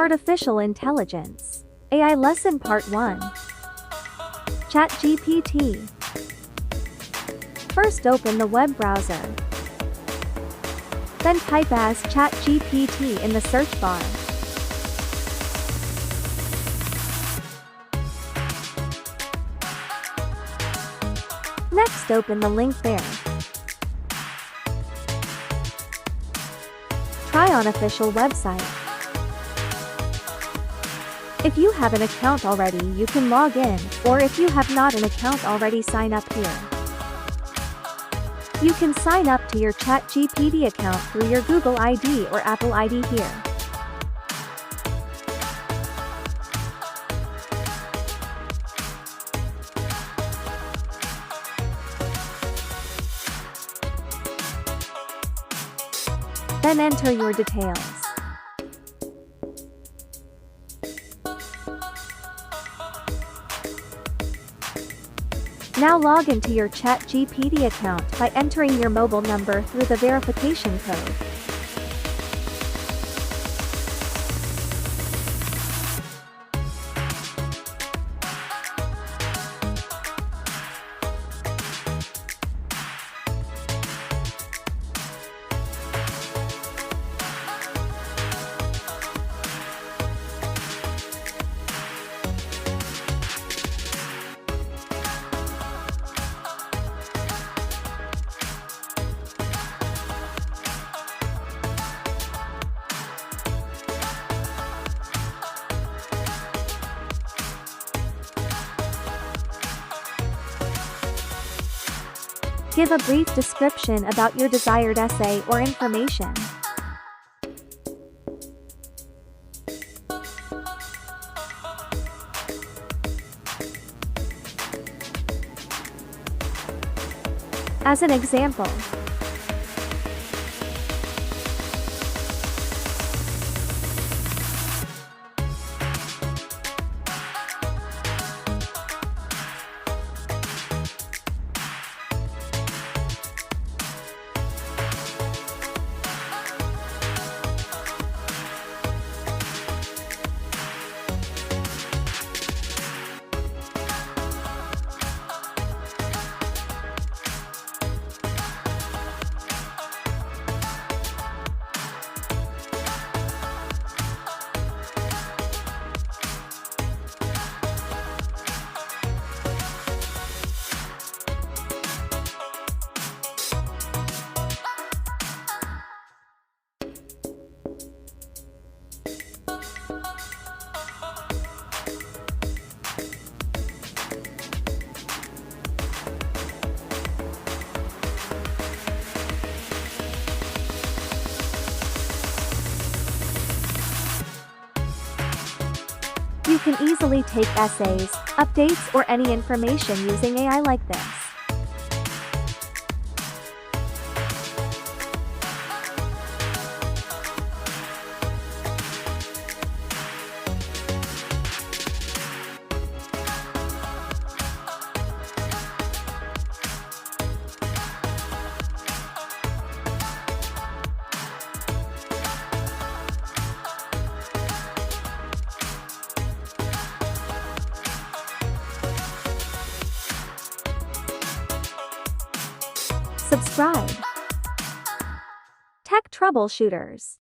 Artificial Intelligence. AI Lesson Part 1. ChatGPT. First open the web browser. Then type as ChatGPT in the search bar. Next open the link there. Try on official website. If you have an account already, you can log in, or if you have not an account already, sign up here. You can sign up to your ChatGPT account through your Google ID or Apple ID here. Then enter your details. Now log into your ChatGPT account by entering your mobile number through the verification code. Give a brief description about your desired essay or information. As an example, you can easily take essays, updates, or any information using AI like this. Subscribe. Tech-troubleshooters.